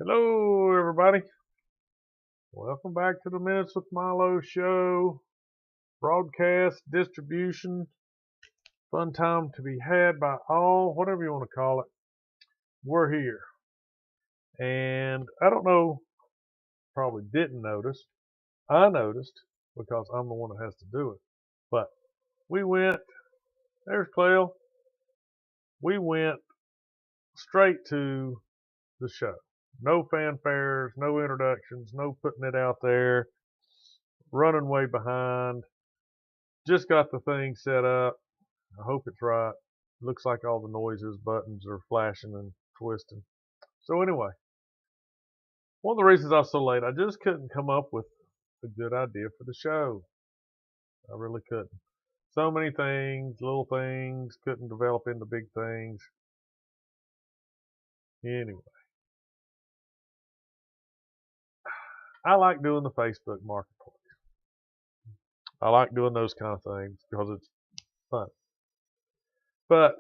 Hello, everybody. Welcome back to the Minutes with Milo show. Broadcast, distribution, fun time to be had by all, whatever you want to call it. We're here. And I don't know, probably didn't notice. I noticed because I'm the one that has to do it. But we went, there's Clell. We went straight to the show. No fanfares, no introductions, no putting it out there, running way behind. Just got the thing set up. I hope it's right. Looks like all the noises, buttons are flashing and twisting. So anyway, one of the reasons I was so late, I just couldn't come up with a good idea for the show. I really couldn't. So many things, little things, couldn't develop into big things. Anyway, I like doing the Facebook marketplace. I like doing those kind of things because it's fun. But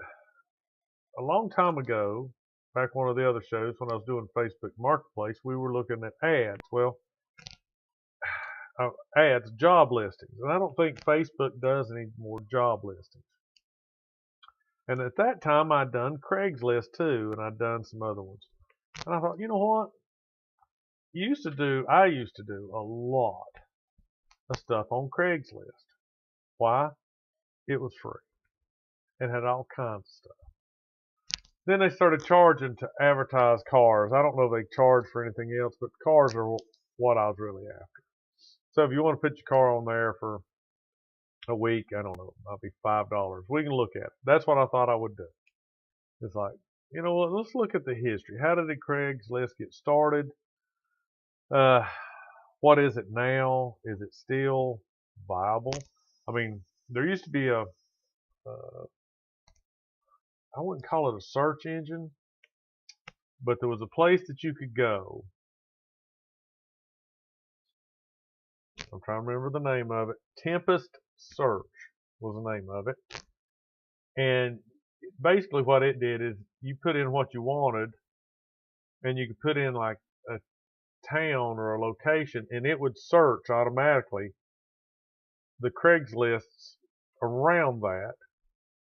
a long time ago, back one of the other shows when I was doing Facebook Marketplace, we were looking at ads. Well, ads, job listings. And I don't think Facebook does any more job listings. And at that time, I'd done Craigslist too, and I'd done some other ones. And I thought, you know what? I used to do a lot of stuff on Craigslist. Why? It was free and had all kinds of stuff. Then they started charging to advertise cars. I don't know if they charge for anything else, but cars are what I was really after. So if you want to put your car on there for a week, I don't know, it might be $5. We can look at it. That's what I thought I would do. It's like, you know what, let's look at the history. How did the Craigslist get started? Uh, what is it now? Is it still viable? I mean, there used to be I wouldn't call it a search engine, but there was a place that you could go. I'm trying to remember the name of it. Tempest Search was the name of it. And basically what it did is you put in what you wanted, and you could put in like a town or a location, and it would search automatically the Craigslists around that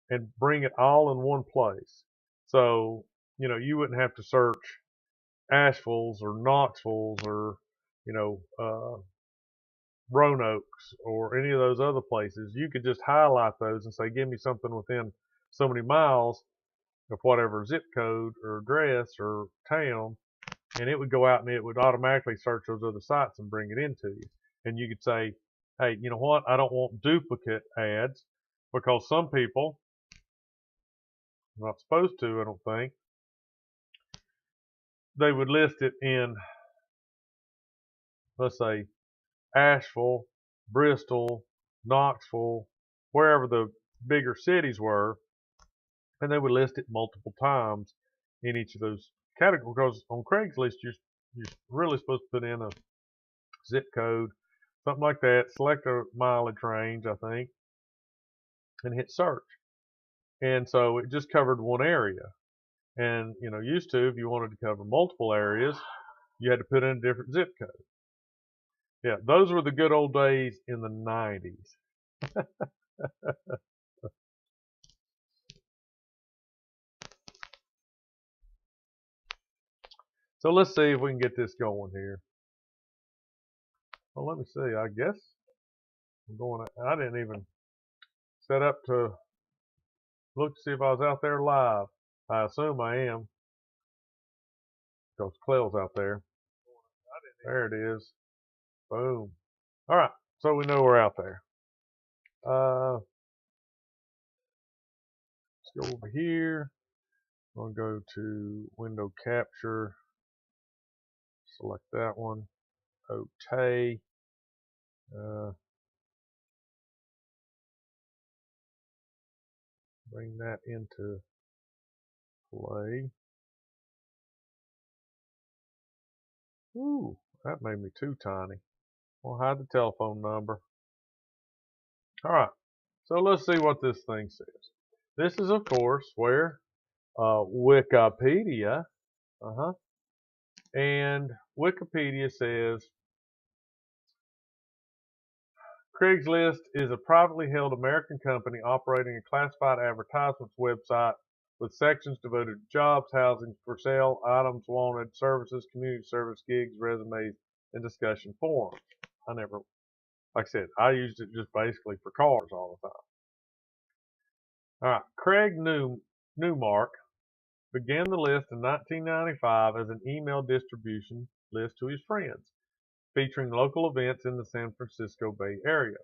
and bring it all in one place. So, you wouldn't have to search Asheville's or Knoxville's or, Roanoke's or any of those other places. You could just highlight those and say, give me something within so many miles of whatever zip code or address or town, and it would go out and it would automatically search those other sites and bring it into you. And you could say, hey, you know what? I don't want duplicate ads because some people, not supposed to, I don't think, they would list it in, let's say, Asheville, Bristol, Knoxville, wherever the bigger cities were, and they would list it multiple times in each of those categories. Because on Craigslist, you're really supposed to put in a zip code, something like that, select a mileage range, I think, and hit search. And so it just covered one area. And, used to, if you wanted to cover multiple areas, you had to put in a different zip code. Yeah, those were the good old days in the 90s. So let's see if we can get this going here. Well, let me see. I guess I didn't even set up to look to see if I was out there live. I assume I am because Clell's out there. There it is. Boom. All right. So we know we're out there. Let's go over here. I'm going to go to window capture. Select that one. Okay. Bring that into play. Ooh, that made me too tiny. We'll hide the telephone number. All right. So let's see what this thing says. This is, of course, where Wikipedia. And Wikipedia says Craigslist is a privately held American company operating a classified advertisements website with sections devoted to jobs, housing, for sale, items wanted, services, community service, gigs, resumes, and discussion forums. Like I said, I used it just basically for cars all the time. All right, Craig Newmark began the list in 1995 as an email distribution list to his friends, featuring local events in the San Francisco Bay Area.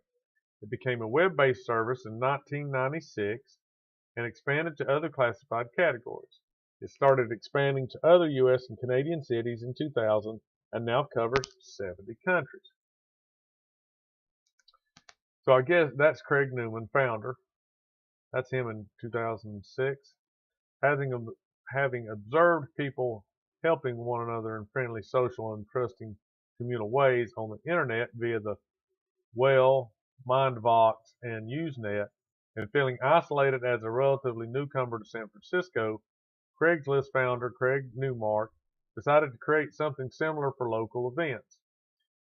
It became a web-based service in 1996 and expanded to other classified categories. It started expanding to other U.S. and Canadian cities in 2000 and now covers 70 countries. So I guess that's Craig Newman, founder. That's him in 2006. Having observed people helping one another in friendly, social, and trusting communal ways on the internet via the Well, Mindvox, and Usenet, and feeling isolated as a relatively newcomer to San Francisco, Craigslist founder Craig Newmark decided to create something similar for local events.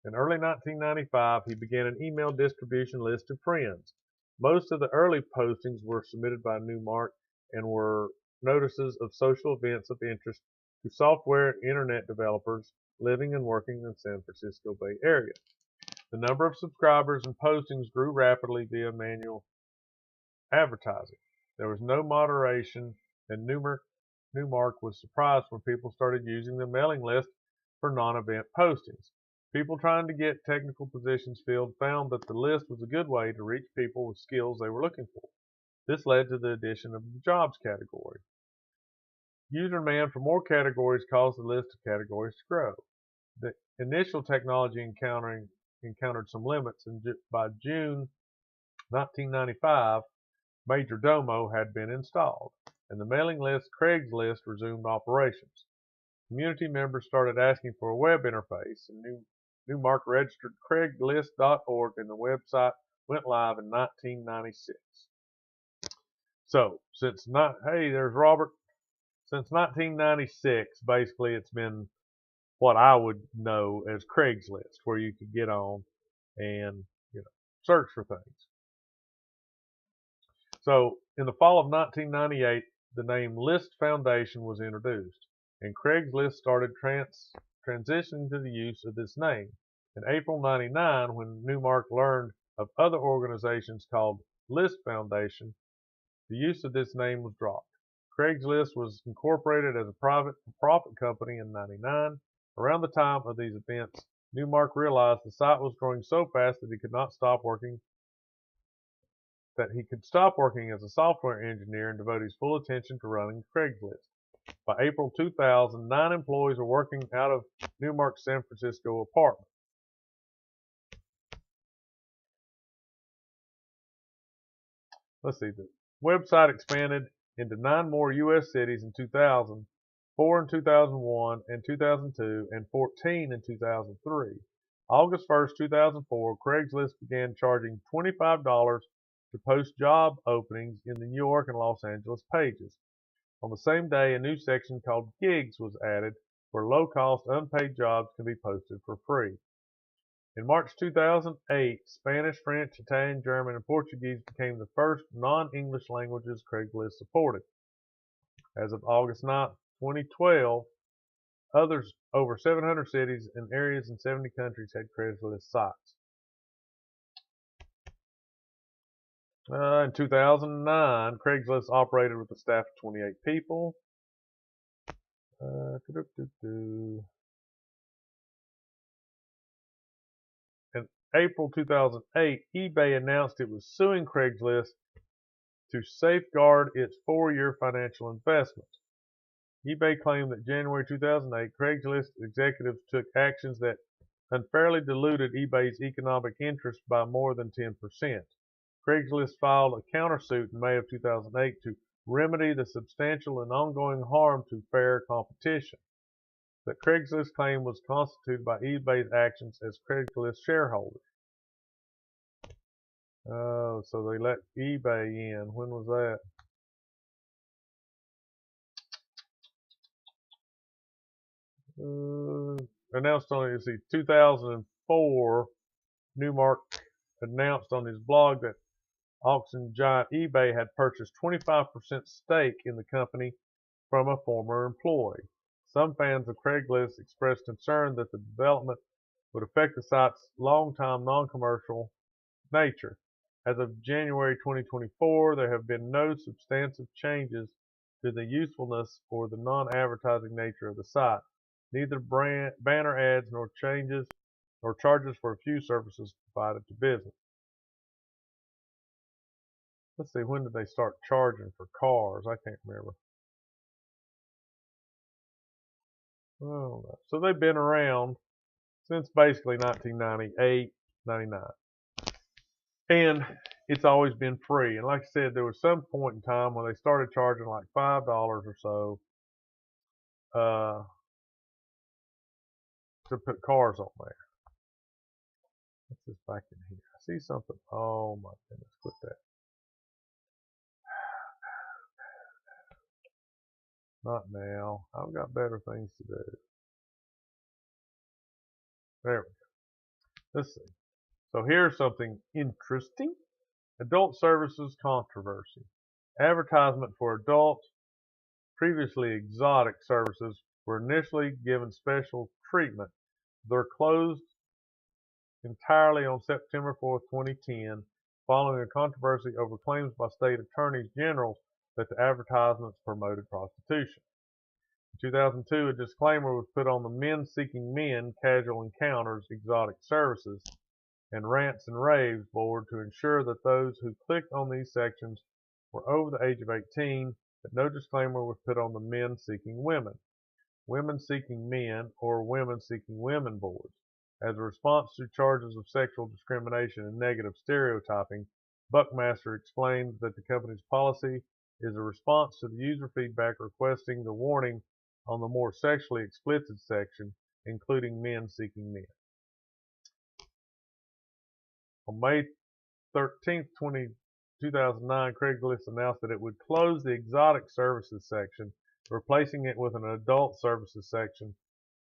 In early 1995, he began an email distribution list to friends. Most of the early postings were submitted by Newmark and were notices of social events of interest to software and internet developers living and working in the San Francisco Bay Area. The number of subscribers and postings grew rapidly via manual advertising. There was no moderation, and Newmark was surprised when people started using the mailing list for non-event postings. People trying to get technical positions filled found that the list was a good way to reach people with skills they were looking for. This led to the addition of the jobs category. User demand for more categories caused the list of categories to grow. The initial technology encountered some limits, and by June 1995, Majordomo had been installed, and the mailing list Craigslist resumed operations. Community members started asking for a web interface, and Newmark registered craiglist.org, and the website went live in 1996. So, there's Robert. Since 1996, basically it's been what I would know as Craigslist, where you could get on and search for things. So in the fall of 1998, the name List Foundation was introduced, and Craigslist started transitioning to the use of this name. In April '99, when Newmark learned of other organizations called List Foundation, the use of this name was dropped. Craigslist was incorporated as a private for-profit company in '99. Around the time of these events, Newmark realized the site was growing so fast that he could stop working as a software engineer and devote his full attention to running Craigslist. By April 2000, 9 employees were working out of Newmark's San Francisco apartment. Let's see, the website expanded into 9 more U.S. cities in 2000, 4 in 2001 and 2002, and 14 in 2003. August 1st, 2004, Craigslist began charging $25 to post job openings in the New York and Los Angeles pages. On the same day, a new section called Gigs was added, where low-cost, unpaid jobs can be posted for free. In March 2008, Spanish, French, Italian, German, and Portuguese became the first non-English languages Craigslist supported. As of August 9, 2012, over 700 cities and areas in 70 countries had Craigslist sites. In 2009, Craigslist operated with a staff of 28 people. In April 2008, eBay announced it was suing Craigslist to safeguard its 4-year financial investment. eBay claimed that in January 2008, Craigslist executives took actions that unfairly diluted eBay's economic interest by more than 10%. Craigslist filed a countersuit in May of 2008 to remedy the substantial and ongoing harm to fair competition. The Craigslist claim was constituted by eBay's actions as Craigslist shareholders. Oh, so they let eBay in. When was that? announced on, 2004, Newmark announced on his blog that auction giant eBay had purchased 25% stake in the company from a former employee. Some fans of Craigslist expressed concern that the development would affect the site's long-time non-commercial nature. As of January 2024, there have been no substantive changes to the usefulness or the non-advertising nature of the site. Neither banner ads nor charges for a few services provided to business. Let's see, when did they start charging for cars? I can't remember. Oh, so they've been around since basically 1998, 99. And it's always been free. And like I said, there was some point in time when they started charging like $5 or so to put cars on there. What's this back in here? I see something. Oh my goodness, quit that. Not now. I've got better things to do. There we go. Let's see. So here's something interesting. Adult services controversy. Advertisement for adult, previously exotic services were initially given special treatment. They're closed entirely on September 4, 2010, following a controversy over claims by state attorneys general that the advertisements promoted prostitution. In 2002, a disclaimer was put on the Men Seeking Men Casual Encounters Exotic Services and Rants and Raves board to ensure that those who clicked on these sections were over the age of 18, but no disclaimer was put on the Men Seeking Women, Women Seeking Men, or Women Seeking Women boards. As a response to charges of sexual discrimination and negative stereotyping, Buckmaster explained that the company's policy is a response to the user feedback requesting the warning on the more sexually explicit section, including Men Seeking Men. On May 13, 2009, Craigslist announced that it would close the exotic services section, replacing it with an adult services section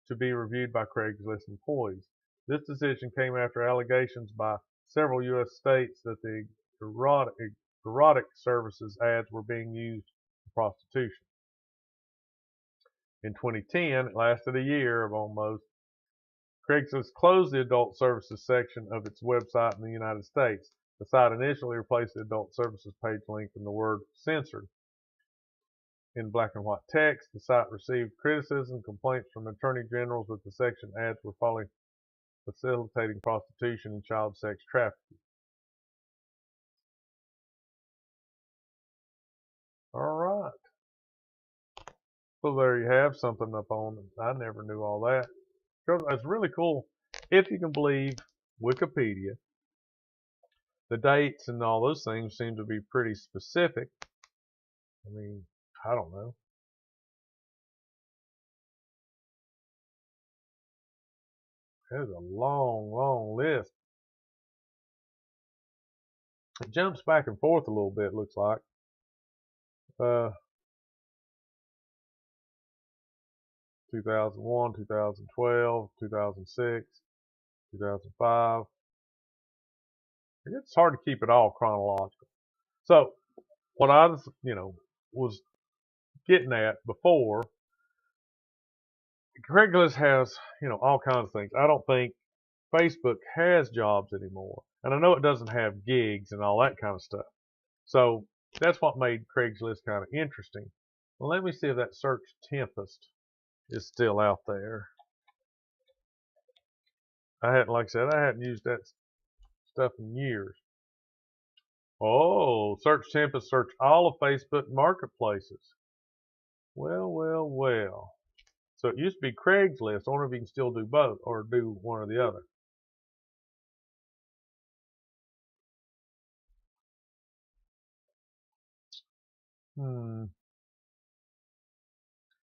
to be reviewed by Craigslist employees. This decision came after allegations by several U.S. states that the erotic services ads were being used for prostitution. In 2010, it lasted a year of almost. Craigslist closed the adult services section of its website in the United States. The site initially replaced the adult services page link in the word censored. In black and white text, the site received criticism, complaints from attorney generals that the section ads were facilitating prostitution and child sex trafficking. All right. So there you have something up on it. I never knew all that. It's really cool. If you can believe Wikipedia, the dates and all those things seem to be pretty specific. I mean, I don't know. There's a long, long list. It jumps back and forth a little bit, looks like. 2001, 2012, 2006, 2005. It's hard to keep it all chronological. So, what I was getting at before, Craigslist has, all kinds of things. I don't think Facebook has jobs anymore. And I know it doesn't have gigs and all that kind of stuff. So that's what made Craigslist kind of interesting. Well, let me see if that search Tempest is still out there. Like I said, I hadn't used that stuff in years. Oh, search Tempest, search all of Facebook marketplaces. Well, well, well. So it used to be Craigslist. I wonder if you can still do both or do one or the other.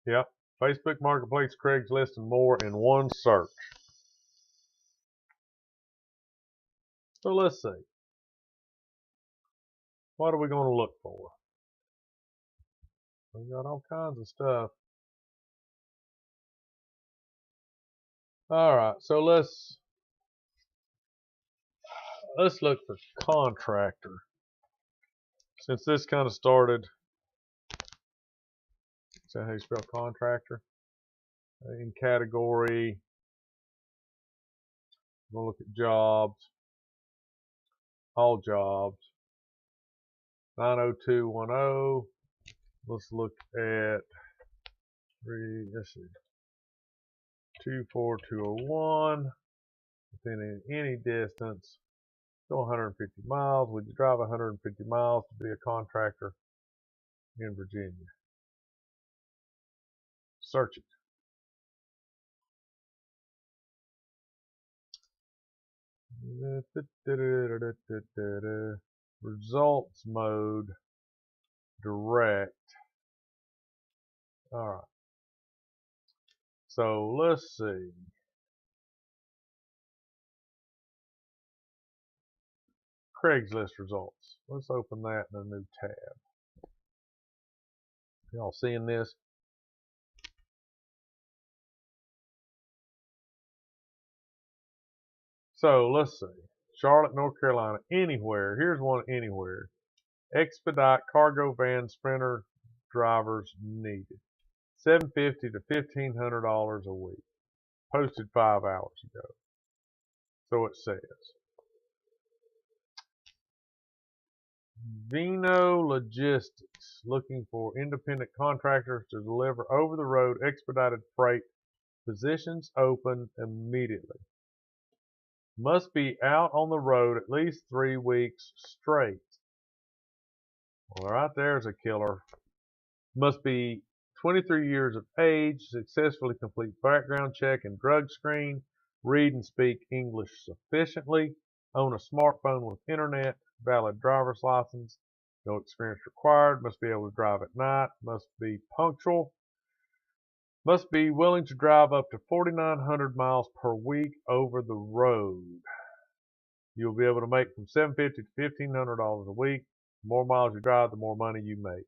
Yep. Facebook Marketplace, Craigslist, and more in one search. So let's see. What are we going to look for? We got all kinds of stuff. All right, so let's look for contractor. Since this kind of started, is that how you spell contractor? In category, we'll look at jobs, all jobs, 90210. Let's look at let's see, 24201. Within any distance, go 150 miles. Would you drive 150 miles to be a contractor in Virginia? Search it. Results mode, direct. All right. So let's see. Craigslist results. Let's open that in a new tab. Y'all seeing this? So let's see. Charlotte, North Carolina, anywhere. Here's one anywhere. Expedite cargo van sprinter drivers needed. $750 to $1,500 a week. Posted 5 hours ago. So it says. Vino Logistics looking for independent contractors to deliver over-the-road expedited freight. Positions open immediately. Must be out on the road at least 3 weeks straight. Well, right there's a killer. Must be 23 years of age, successfully complete background check and drug screen, read and speak English sufficiently, own a smartphone with internet, valid driver's license, no experience required, must be able to drive at night, must be punctual, must be willing to drive up to 4,900 miles per week over the road. You'll be able to make from $750 to $1,500 a week. The more miles you drive, the more money you make.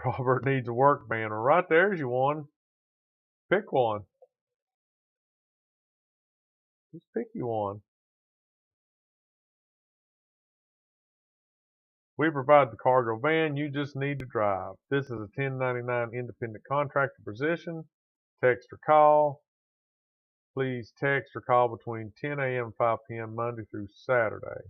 Robert needs a work banner. Right there's you one. Pick one. Just pick you one. We provide the cargo van. You just need to drive. This is a 1099 independent contractor position. Text or call. Please text or call between 10 a.m. and 5 p.m. Monday through Saturday.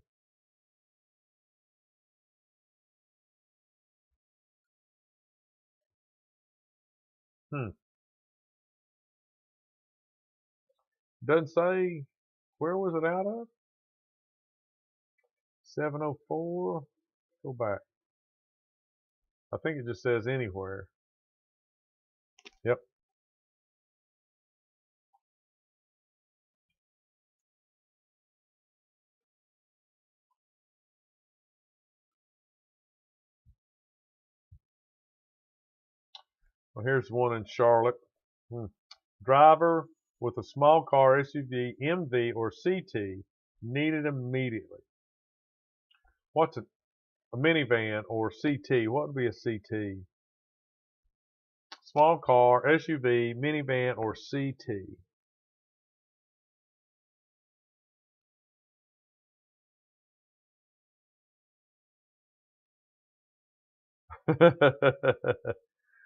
Doesn't say where was it out of? 704. Go back. I think it just says anywhere. Yep. Well, here's one in Charlotte. Driver with a small car, SUV, MV, or CT needed immediately. What's a minivan or CT? What would be a CT? Small car, SUV, minivan, or CT?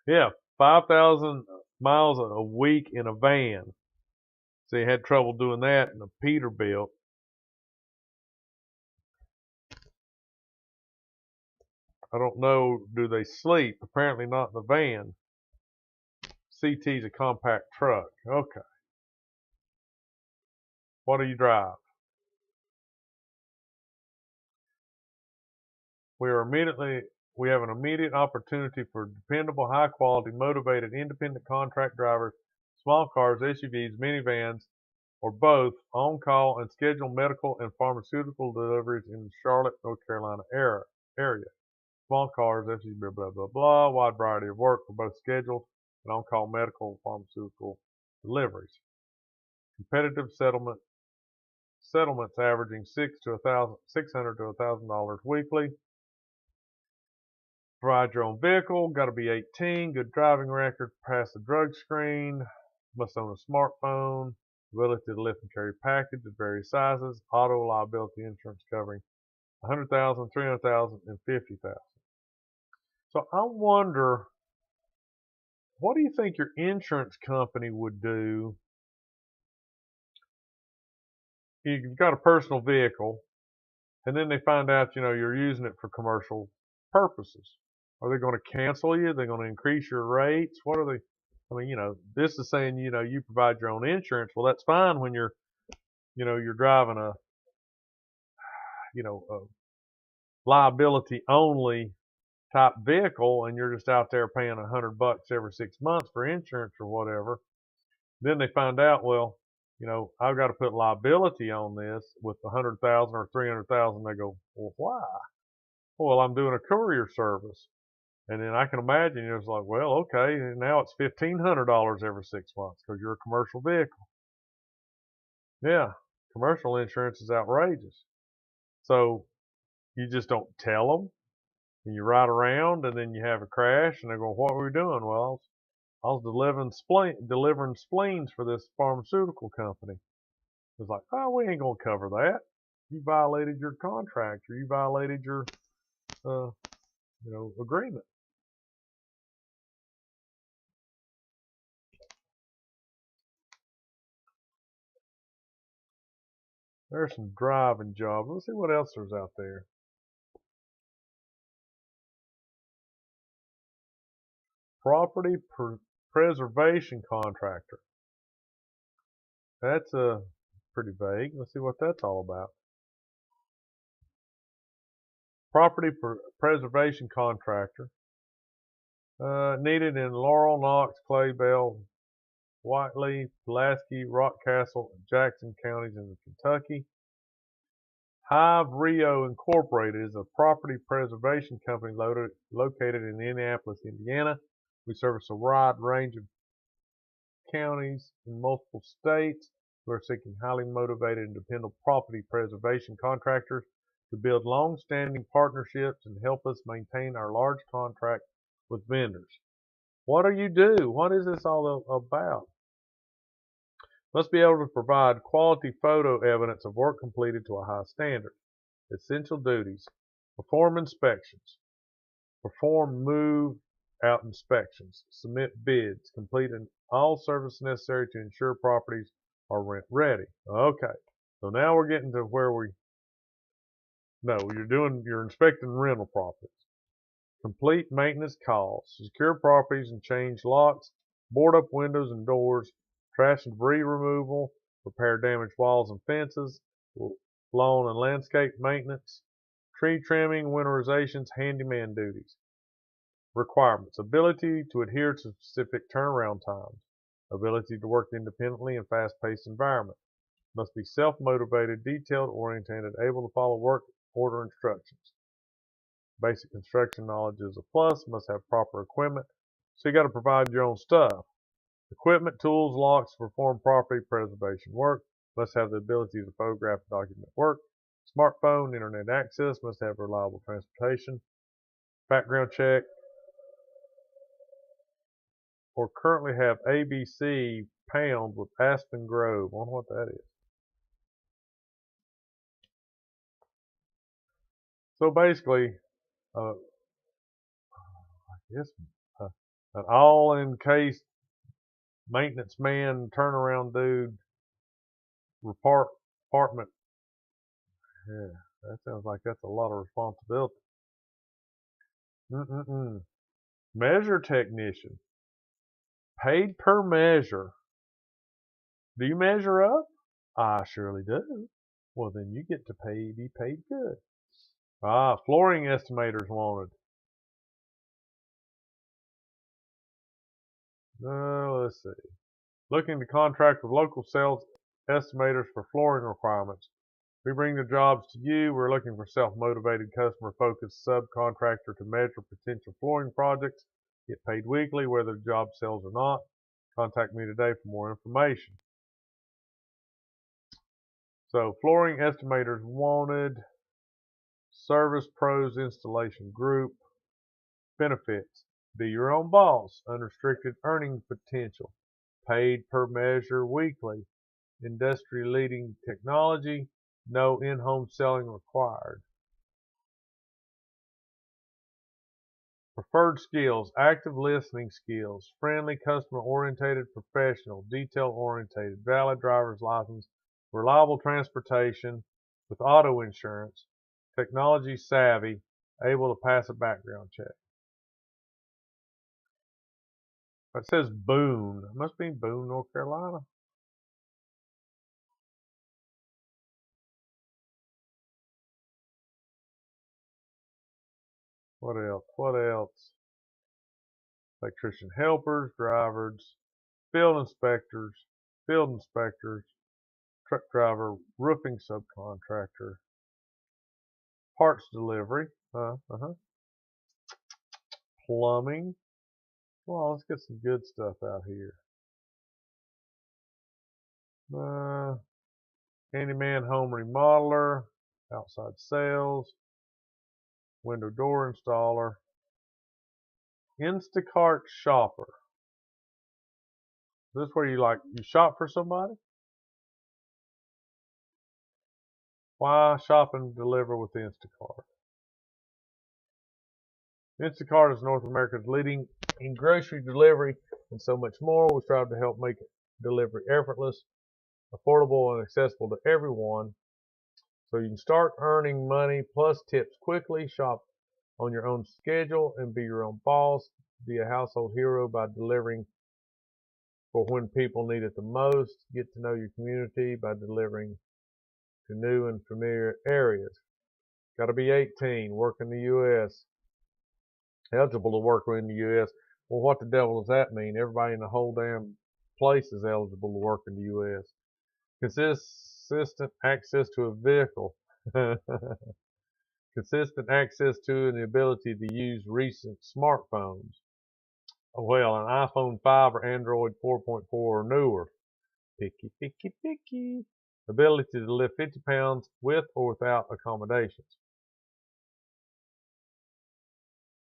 Yeah, 5,000 miles a week in a van. So he had trouble doing that in a Peterbilt. I don't know, do they sleep? Apparently not in the van. CT's a compact truck. Okay. What do you drive? We have an immediate opportunity for dependable, high quality, motivated, independent contract drivers, small cars, SUVs, minivans, or both, on call and scheduled medical and pharmaceutical deliveries in the Charlotte, North Carolina area. Small cars, SUVs, blah, blah, blah, blah, wide variety of work for both scheduled and on call medical and pharmaceutical deliveries. Competitive settlements averaging $600 to $1,000 weekly. Provide your own vehicle, got to be 18, good driving record, pass the drug screen. must own a smartphone, ability to lift and carry package of various sizes, auto liability insurance covering 100,000, 300,000, and 50,000. So I wonder, what do you think your insurance company would do? You've got a personal vehicle, and then they find out, you're using it for commercial purposes. Are they going to cancel you? Are they going to increase your rates? What are they? I mean, this is saying, you provide your own insurance. Well, that's fine when you're driving a liability only type vehicle, and you're just out there paying $100 every 6 months for insurance or whatever. Then they find out, well, I've got to put liability on this with 100,000 or 300,000. They go, well, why? Well, I'm doing a courier service. And then I can imagine it's like, well, okay, now it's $1,500 every 6 months because you're a commercial vehicle. Yeah, commercial insurance is outrageous. So you just don't tell them, and you ride around, and then you have a crash, and they go, what were we doing? Well, I was delivering spleens for this pharmaceutical company. It's like, oh, we ain't gonna cover that. You violated your contract, or you violated your, agreement. There's some driving jobs. Let's see what else there's out there. Property preservation contractor. That's pretty vague. Let's see what that's all about. Property preservation contractor. Needed in Laurel, Knox, Claybell, Whiteley, Pulaski, Rockcastle, and Jackson counties in Kentucky. Hive Rio Incorporated is a property preservation company located in Indianapolis, Indiana. We service a wide range of counties in multiple states. We're seeking highly motivated and dependable property preservation contractors to build long-standing partnerships and help us maintain our large contract with vendors. What do you do? What is this all about? Must be able to provide quality photo evidence of work completed to a high standard. Essential duties: perform inspections, perform move-out inspections, submit bids, complete all service necessary to ensure properties are rent ready. Okay, so now we're getting to where you're inspecting rental properties. Complete maintenance calls, secure properties and change locks, board up windows and doors, trash and debris removal, repair damaged walls and fences, lawn and landscape maintenance, tree trimming, winterizations, handyman duties. Requirements: ability to adhere to specific turnaround times, ability to work independently in fast-paced environment, must be self-motivated, detailed-oriented, able to follow work order instructions. Basic construction knowledge is a plus, must have proper equipment, so you got to provide your own stuff. Equipment, tools, locks to perform property preservation work, must have the ability to photograph and document work. Smartphone, internet access, must have reliable transportation. Background check, or currently have ABC pound with Aspen Grove. I wonder what that is. So basically, I guess an all-in-case maintenance man, turnaround dude, apartment. Yeah, that sounds like that's a lot of responsibility. Measure technician. Paid per measure. Do you measure up? I surely do. Well, then you get to be paid good. Flooring estimators wanted. Let's see. Looking to contract with local sales estimators for flooring requirements. We bring the jobs to you. We're looking for self-motivated, customer-focused subcontractor to measure potential flooring projects. Get paid weekly, whether the job sells or not. Contact me today for more information. So, flooring estimators wanted. Service Pros Installation Group. Benefits: be your own boss, unrestricted earning potential, paid per measure weekly. Industry-leading technology, no in-home selling required. Preferred skills, active listening skills, friendly, customer-oriented, professional, detail-oriented, valid driver's license, reliable transportation with auto insurance, technology savvy, able to pass a background check. It says Boone. It must be Boone, North Carolina. What else? What else? Electrician helpers, drivers, field inspectors, truck driver, roofing subcontractor, parts delivery, plumbing. Well, let's get some good stuff out here. Handyman, home remodeler, outside sales, window door installer, Instacart shopper. Is this where you shop for somebody? Why shop and deliver with Instacart? Instacart is North America's leading in grocery delivery and so much more. We strive to help make delivery effortless, affordable, and accessible to everyone. So you can start earning money plus tips quickly, shop on your own schedule, and be your own boss. Be a household hero by delivering for when people need it the most. Get to know your community by delivering to new and familiar areas. Got to be 18, work in the U.S. Eligible to work in the U.S. Well, what the devil does that mean? Everybody in the whole damn place is eligible to work in the U.S. Consistent access to a vehicle. Consistent access to and the ability to use recent smartphones. Well, an iPhone 5 or Android 4.4 or newer. Picky, picky, picky. Ability to lift 50 pounds with or without accommodations.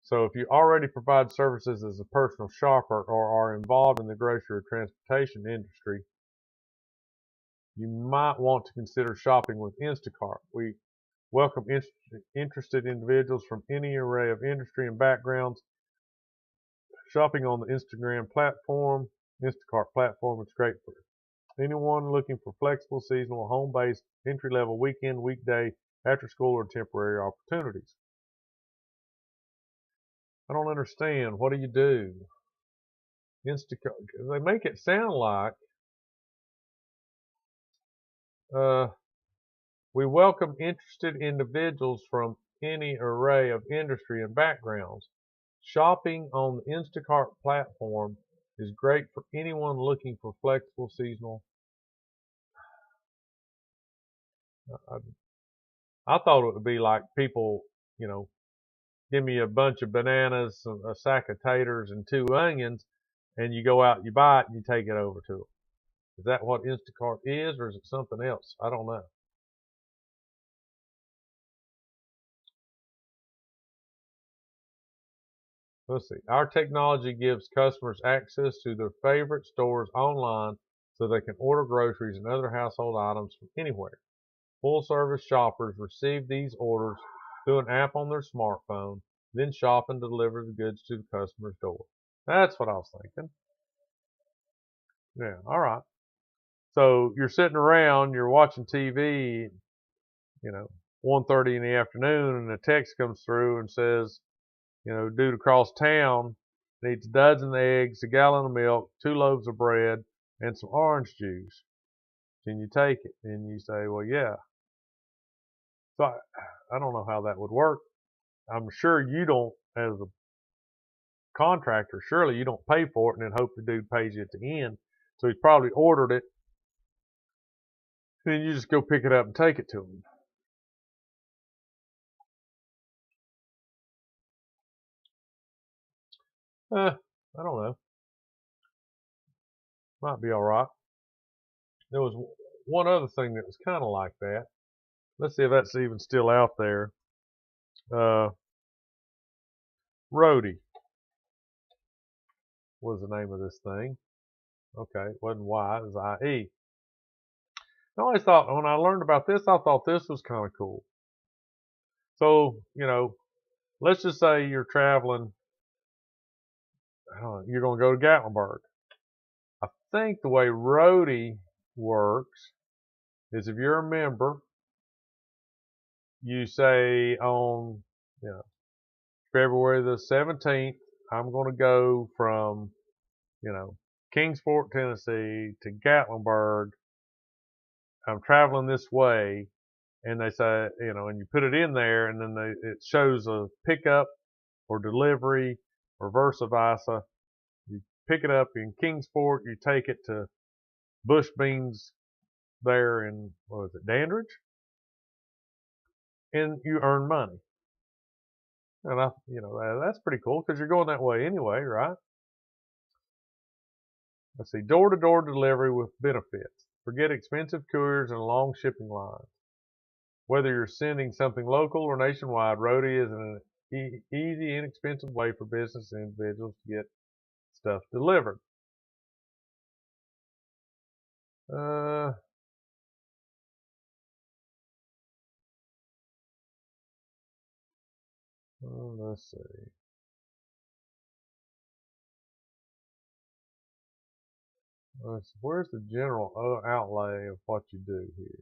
So if you already provide services as a personal shopper or are involved in the grocery or transportation industry, you might want to consider shopping with Instacart. We welcome interested individuals from any array of industry and backgrounds. Shopping on the Instacart platform is great for anyone looking for flexible, seasonal, home-based, entry-level, weekend, weekday, after-school, or temporary opportunities. I don't understand. What do you do? Instacart. They make it sound like we welcome interested individuals from any array of industry and backgrounds. Shopping on the Instacart platform is great for anyone looking for flexible, seasonal. I thought it would be like people, give me a bunch of bananas, a sack of taters, and 2 onions, and you go out and you buy it and you take it over to them. Is that what Instacart is, or is it something else? I don't know. Let's see. Our technology gives customers access to their favorite stores online so they can order groceries and other household items from anywhere. Full-service shoppers receive these orders through an app on their smartphone, then shop and deliver the goods to the customer's door. That's what I was thinking. Yeah, all right. So you're sitting around, you're watching TV, 1:30 in the afternoon, and a text comes through and says, dude across town needs a dozen eggs, a gallon of milk, 2 loaves of bread, and some orange juice. Can you take it? And you say, well, yeah. So I don't know how that would work. I'm sure you don't, as a contractor, surely you don't pay for it and then hope the dude pays you at the end. So he's probably ordered it. And then you just go pick it up and take it to him. I don't know. Might be all right. There was one other thing that was kind of like that. Let's see if that's even still out there. Roadie was the name of this thing. Okay, it wasn't Y, it was IE. I always thought, when I learned about this, I thought this was kind of cool. So, let's just say you're traveling, you're going to go to Gatlinburg. I think the way Roadie works is if you're a member, you say on, February the 17th, I'm going to go from, Kingsport, Tennessee to Gatlinburg. I'm traveling this way. And they say, and you put it in there, and then it shows a pickup or delivery or vice versa. You pick it up in Kingsport, you take it to Bush Beans there in, what is it, Dandridge? And you earn money. And that's pretty cool because you're going that way anyway, right? Let's see, door-to-door delivery with benefits. Forget expensive couriers and long shipping lines. Whether you're sending something local or nationwide, Roadie is an easy, inexpensive way for business and individuals to get stuff delivered. Let's see. Where's the general outlay of what you do here?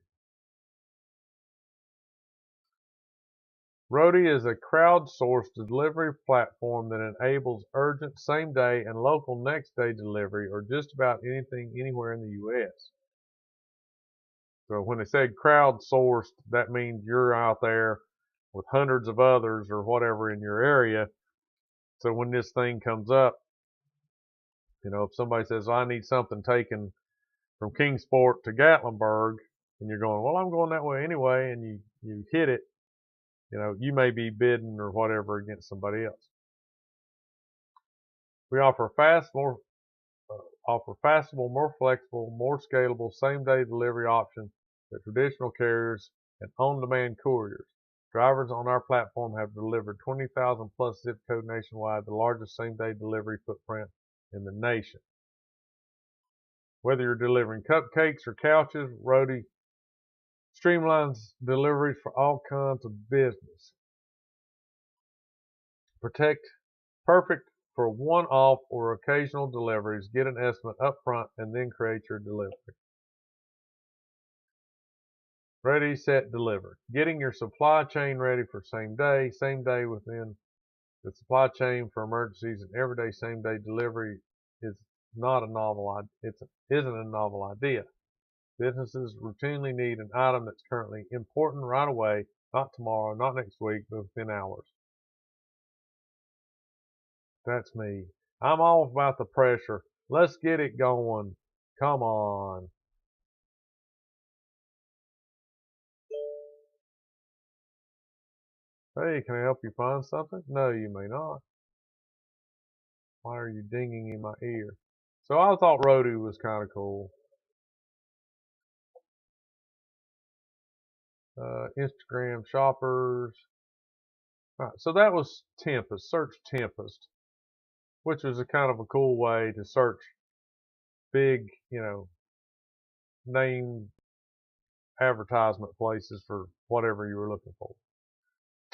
Roadie is a crowdsourced delivery platform that enables urgent same-day and local next-day delivery or just about anything anywhere in the U.S. So when they said crowdsourced, that means you're out there with hundreds of others or whatever in your area. So when this thing comes up, if somebody says, I need something taken from Kingsport to Gatlinburg, and you're going, well, I'm going that way anyway, and you hit it, you may be bidding or whatever against somebody else. We offer fastable, more flexible, more scalable, same-day delivery options that traditional carriers and on-demand couriers. Drivers on our platform have delivered 20,000 plus zip code nationwide, the largest same-day delivery footprint in the nation. Whether you're delivering cupcakes or couches, Roadie streamlines deliveries for all kinds of business. Perfect for one-off or occasional deliveries. Get an estimate up front and then create your delivery. Ready, set, deliver. Getting your supply chain ready for same day within the supply chain for emergencies and everyday same day delivery isn't a novel idea. Businesses routinely need an item that's currently important right away, not tomorrow, not next week, but within hours. That's me. I'm all about the pressure. Let's get it going. Come on. Hey, can I help you find something? No, you may not. Why are you dinging in my ear? So I thought Roadie was kind of cool. Instagram shoppers. All right, so that was Tempest. Search Tempest, which was a kind of a cool way to search big, name advertisement places for whatever you were looking for.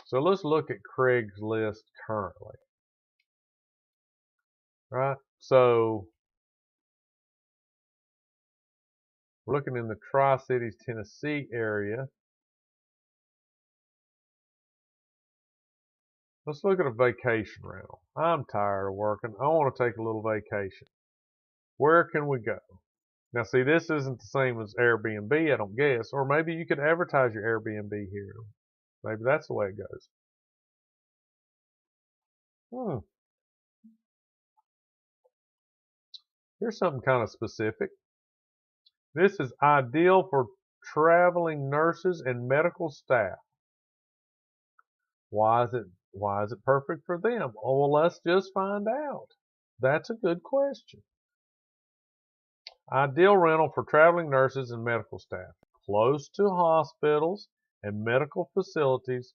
So let's look at Craigslist currently. Right? So we're looking in the Tri-Cities, Tennessee area. Let's look at a vacation rental. I'm tired of working. I want to take a little vacation. Where can we go? Now, see, this isn't the same as Airbnb, I don't guess. Or maybe you could advertise your Airbnb here. Maybe that's the way it goes. Here's something kind of specific. This is ideal for traveling nurses and medical staff. Why is it perfect for them? Oh, well, let's just find out. That's a good question. Ideal rental for traveling nurses and medical staff. Close to hospitals and medical facilities.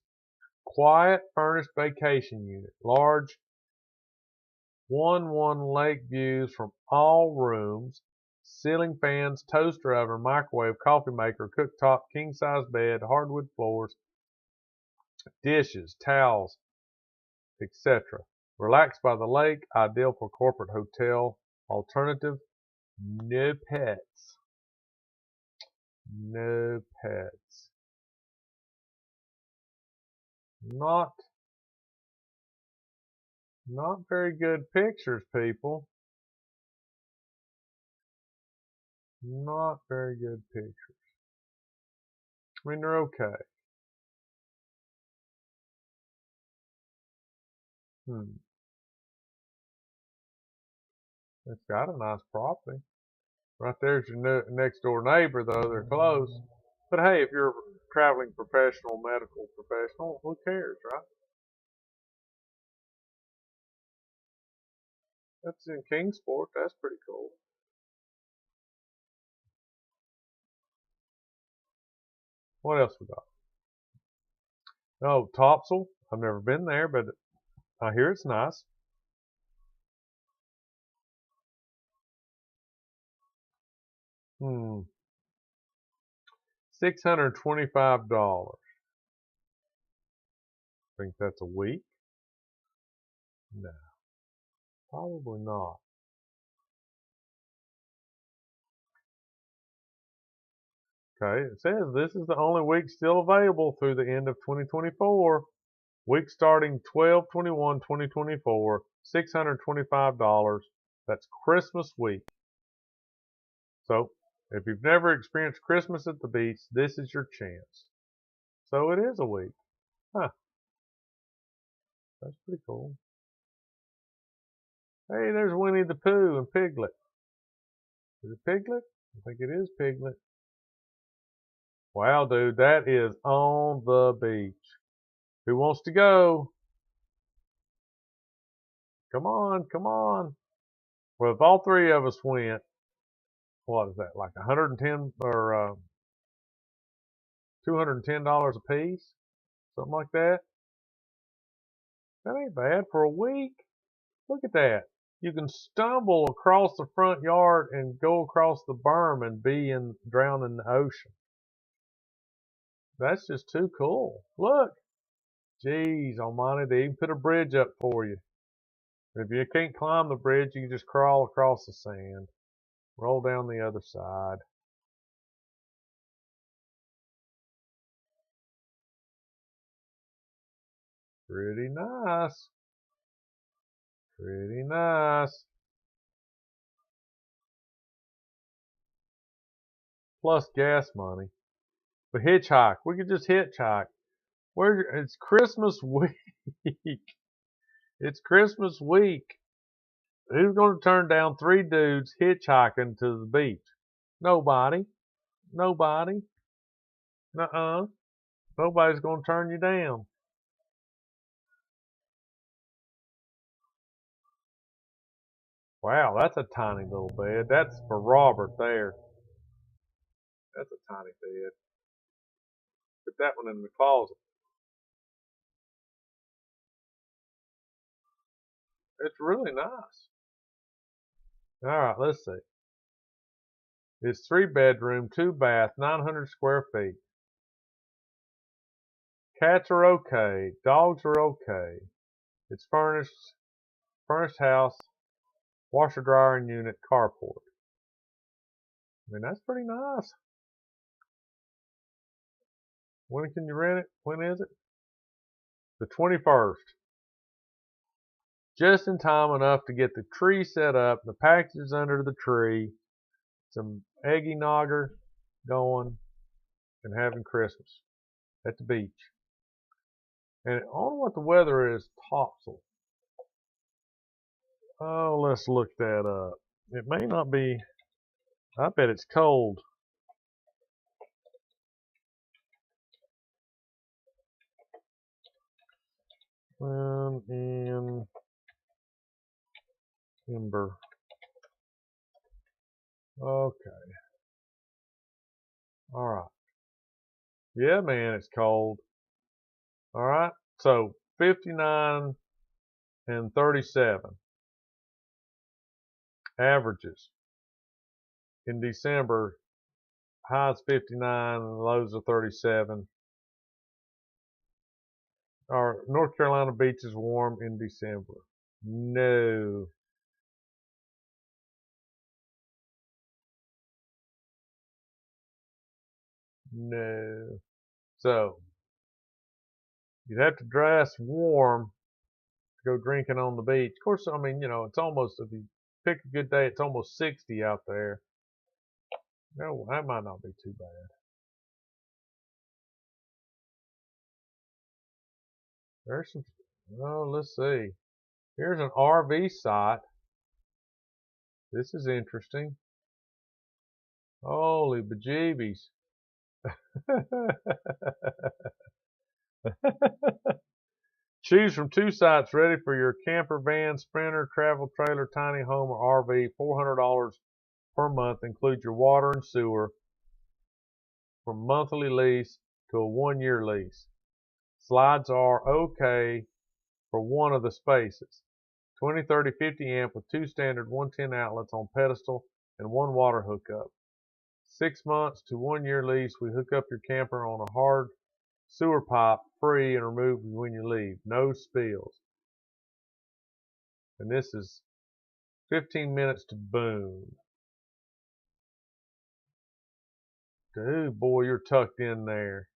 Quiet furnished vacation unit. Large 1-1 lake views from all rooms. ceiling fans, toaster oven, microwave, coffee maker, cooktop, king-size bed, hardwood floors, dishes, towels, etc. Relax by the lake, ideal for corporate hotel. Alternative, no pets. No pets. Not very good pictures, people. Not very good pictures. I mean, they're okay. It's got a nice property. Right there's your next door neighbor, though. They're close. But hey, if you're a traveling professional, medical professional, who cares, right? That's in Kingsport. That's pretty cool. What else we got? Oh, Topsail. I've never been there, but I hear it's nice. $625. Think that's a week? No, probably not. Okay, it says this is the only week still available through the end of 2024. Week starting 12/21/2024, $625. That's Christmas week. So, if you've never experienced Christmas at the beach, this is your chance. So it is a week. Huh, that's pretty cool. Hey, there's Winnie the Pooh and Piglet. Is it Piglet? I think it is Piglet. Wow, dude, that is on the beach. Who wants to go? Come on, come on. Well, if all three of us went, what is that, like 110 or $210 a piece? Something like that? That ain't bad for a week. Look at that. You can stumble across the front yard and go across the berm and drown in the ocean. That's just too cool. Look. Jeez almighty, they even put a bridge up for you. If you can't climb the bridge, you can just crawl across the sand. Roll down the other side. Pretty nice. Pretty nice. Plus gas money. But hitchhike. We could just hitchhike. It's Christmas week. It's Christmas week. Who's going to turn down three dudes hitchhiking to the beach? Nobody. Nobody. Nuh-uh. Nobody's going to turn you down. Wow, that's a tiny little bed. That's for Robert there. That's a tiny bed. Put that one in the closet. It's really nice. All right, let's see. It's 3 bedroom, 2 bath, 900 square feet. Cats are okay. Dogs are okay. It's furnished house, washer, dryer, and unit, carport. I mean, that's pretty nice. When can you rent it? When is it? The 21st. Just in time enough to get the tree set up, the packages under the tree, some eggy nogger going, and having Christmas at the beach. And I wonder what the weather is Topsail. Oh, let's look that up. It may not be. I bet it's cold. In Ember. Okay. All right. Yeah, man, it's cold. All right. So 59 and 37 averages. in December, highs 59 and lows of 37. Or North Carolina beaches warm in December. No. No. So, you'd have to dress warm to go drinking on the beach. Of course, I mean, you know, it's almost, if you pick a good day, it's almost 60 out there. No, that might not be too bad. There's some, oh, let's see. Here's an RV site. This is interesting. Holy bejeebies. Choose from 2 sites ready for your camper, van, sprinter, travel trailer, tiny home, or RV. $400 per month. Include your water and sewer. From monthly lease to a 1-year lease. Slides are okay for one of the spaces. 20, 30, 50 amp with 2 standard 110 outlets on pedestal and 1 water hookup. 6 months to 1-year lease. We hook up your camper on a hard sewer pipe free and remove when you leave. No spills. And this is 15 minutes to Boone. Dude, boy, you're tucked in there.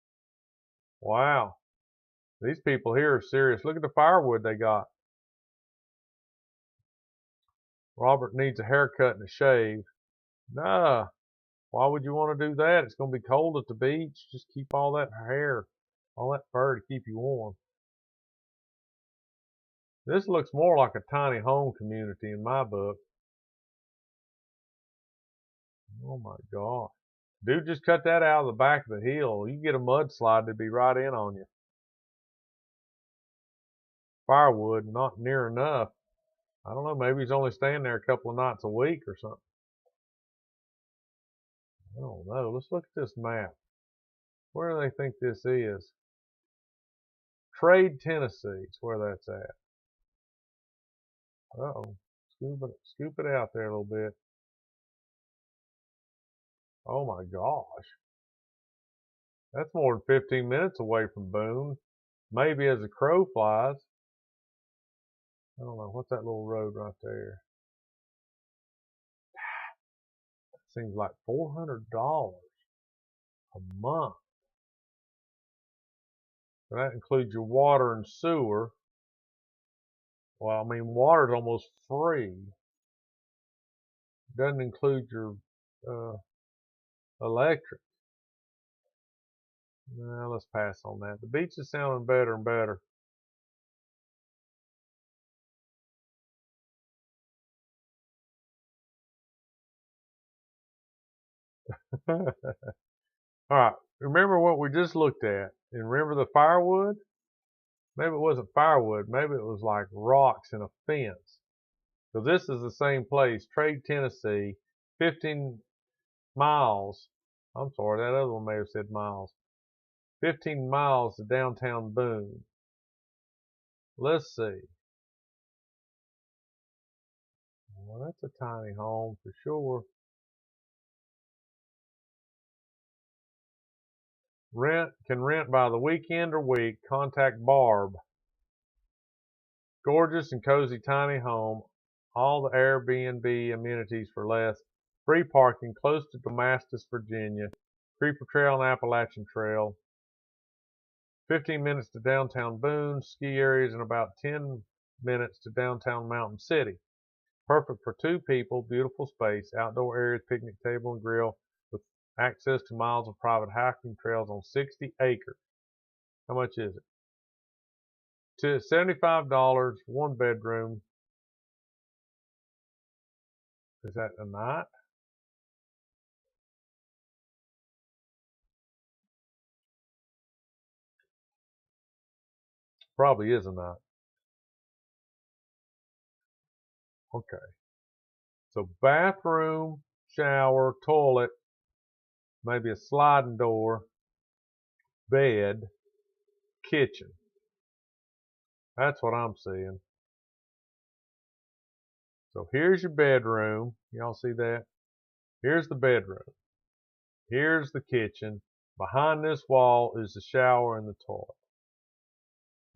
Wow. These people here are serious. Look at the firewood they got. Robert needs a haircut and a shave. Nah. Why would you want to do that? It's going to be cold at the beach. Just keep all that hair, all that fur to keep you warm. This looks more like a tiny home community in my book. Oh my God. Dude, just cut that out of the back of the hill. You get a mudslide, they'd be right in on you. Firewood, not near enough. I don't know, maybe he's only staying there a couple of nights a week or something. I don't know. Let's look at this map. Where do they think this is? Trade, Tennessee is where that's at. Uh-oh. Scoop it out there a little bit. Oh my gosh. That's more than 15 minutes away from Boone. Maybe as a crow flies. I don't know. What's that little road right there? Seems like $400 a month. So that includes your water and sewer. Well, I mean, water's almost free. Doesn't include your electric. Now let's pass on that. The beach is sounding better and better. All right. Remember what we just looked at. And remember the firewood? Maybe it wasn't firewood. Maybe it was like rocks and a fence. So this is the same place, Trade, Tennessee, 15 miles. I'm sorry, that other one may have said miles. 15 miles to downtown Boone. Let's see. Well, that's a tiny home for sure. Can rent by the weekend or week. Contact Barb. Gorgeous and cozy tiny home. All the Airbnb amenities for less. Free parking close to Damascus, Virginia. Creeper Trail and Appalachian Trail. 15 minutes to downtown Boone. Ski areas and about 10 minutes to downtown Mountain City. Perfect for 2 people. Beautiful space. Outdoor areas, picnic table and grill with access to miles of private hiking trails on 60 acres. How much is it? To $75, 1 bedroom. Is that a night? Probably is a night. Okay. So bathroom, shower, toilet, maybe a sliding door, bed, kitchen. That's what I'm seeing. So here's your bedroom. Y'all see that? Here's the bedroom. Here's the kitchen. Behind this wall is the shower and the toilet.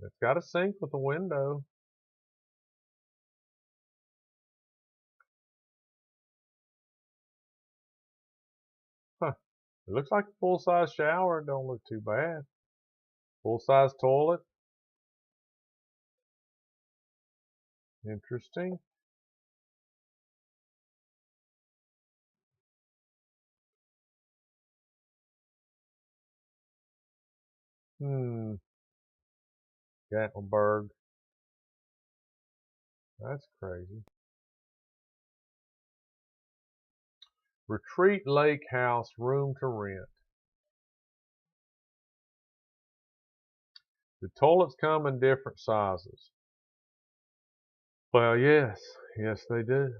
It's got a sink with a window. Huh. It looks like a full-size shower. It don't look too bad. Full-size toilet. Interesting. Gatlinburg. That's crazy. Retreat Lake House, room to rent. The toilets come in different sizes. Well, yes. Yes, they do.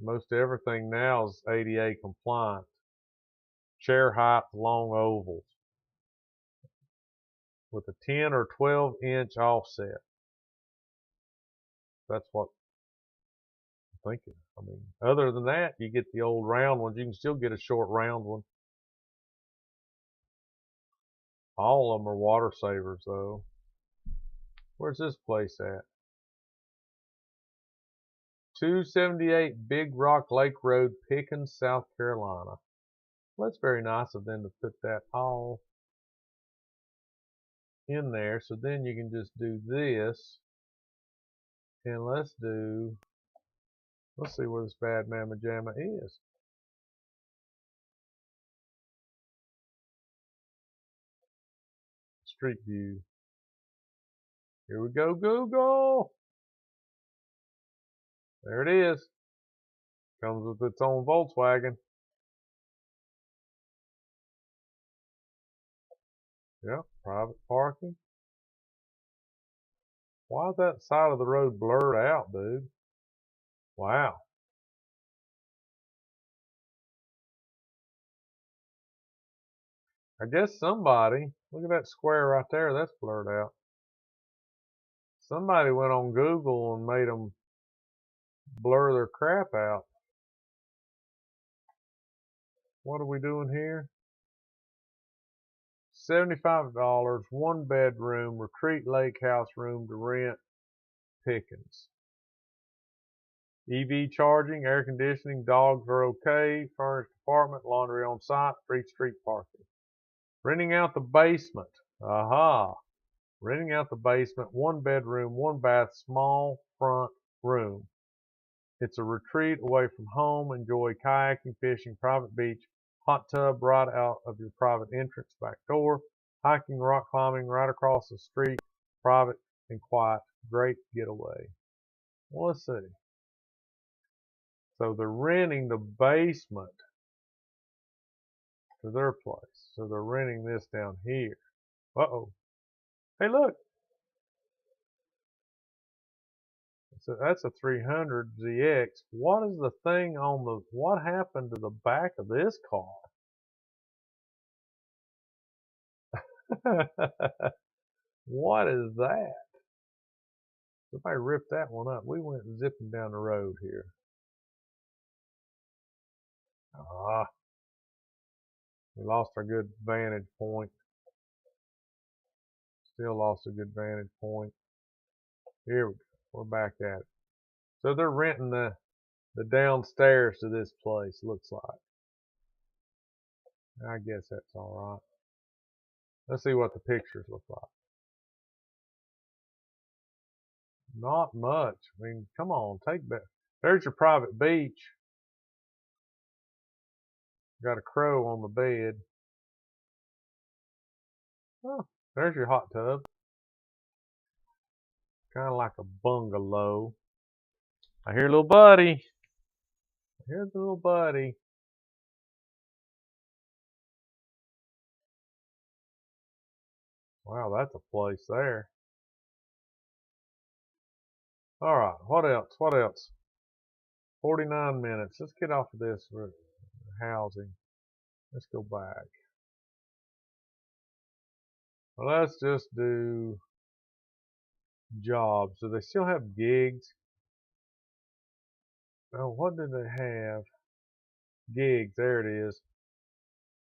Most everything now is ADA compliant. Chair height, long ovals with a 10 or 12-inch offset. That's what I'm thinking. I mean, other than that, you get the old round ones. You can still get a short round one. All of them are water savers, though. Where's this place at? 278 Big Rock Lake Road, Pickens, South Carolina. Well, that's very nice of them to put that all in there. So then you can just do this. And let's see where this bad mamma jamma is. Street view. Here we go, Google. There it is. Comes with its own Volkswagen. Yep, private parking. Why is that side of the road blurred out, dude? Wow. I guess somebody, look at that square right there, that's blurred out. Somebody went on Google and made them blur their crap out. What are we doing here? $75, one bedroom, Retreat Lake House, room to rent, Pickens. EV charging, air conditioning, dogs are okay, furnished apartment, laundry on site, free street parking. Renting out the basement. Aha. Renting out the basement, one bedroom, one bath, small front room. It's a retreat away from home. Enjoy kayaking, fishing, private beach, hot tub right out of your private entrance back door, hiking, rock climbing right across the street, private and quiet. Great getaway. Well, let's see. So they're renting the basement to their place. So they're renting this down here. Uh-oh. Hey, look. So that's a 300 ZX. What is the thing on the, what happened to the back of this car? What is that? Somebody ripped that one up. We went zipping down the road here. Ah, we lost our good vantage point. Still lost a good vantage point. Here we go. We're back at it. So they're renting the downstairs to this place, looks like. I guess that's all right. Let's see what the pictures look like. Not much. I mean, come on, take that. There's your private beach. Got a crow on the bed. Oh, there's your hot tub. Kind of like a bungalow. I hear little buddy. Here's the little buddy. Wow, that's a place there. All right, what else? What else? 49 minutes. Let's get off of this housing. Let's go back. Well, let's just do jobs. Do they still have gigs? Oh, what did they have? Gigs, there it is.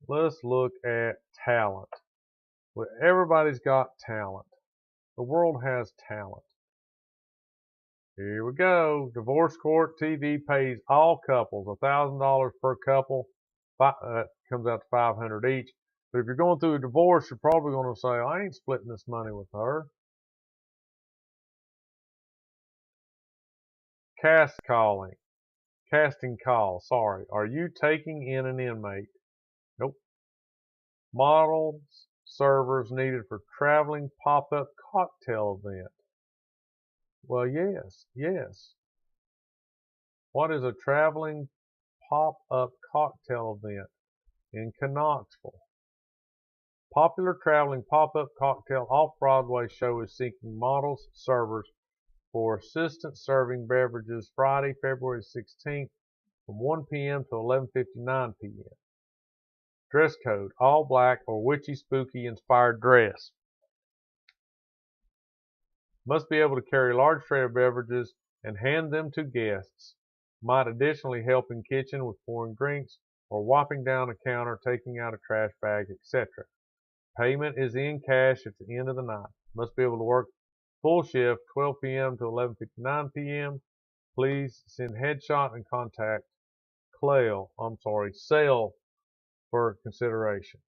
Let's look at talent. Well, everybody's got talent. The world has talent. Here we go. Divorce court TV pays all couples $1,000 per couple. Comes out to $500 each. But if you're going through a divorce, you're probably going to say, I ain't splitting this money with her. Casting call, sorry. Are you taking in an inmate? Nope. Models, servers needed for traveling pop-up cocktail event. Well, yes. What is a traveling pop-up cocktail event in Knoxville? Popular traveling pop-up cocktail off-Broadway show is seeking models, servers for assistant serving beverages Friday, February 16th from 1 p.m. to 11:59 p.m. Dress code, all black or witchy spooky inspired dress. Must be able to carry a large tray of beverages and hand them to guests. Might additionally help in kitchen with pouring drinks or wiping down a counter, taking out a trash bag, etc. Payment is in cash at the end of the night. Must be able to work full shift 12 p.m. to 11:59 p.m. Please send headshot and contact Sale for consideration.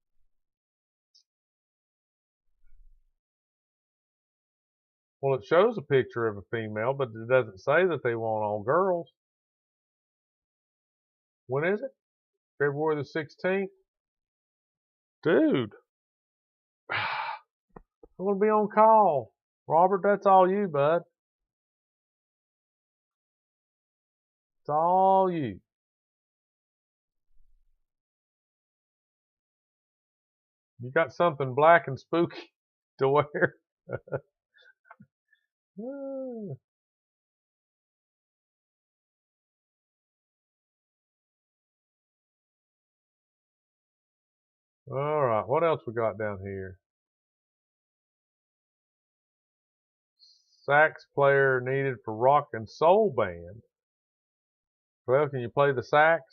Well, it shows a picture of a female, but it doesn't say that they want all girls. When is it? February the 16th? Dude, I'm going to be on call. Robert, that's all you, bud. It's all you. You got something black and spooky to wear? All right, what else we got down here? Sax player needed for rock and soul band. Well, can you play the sax?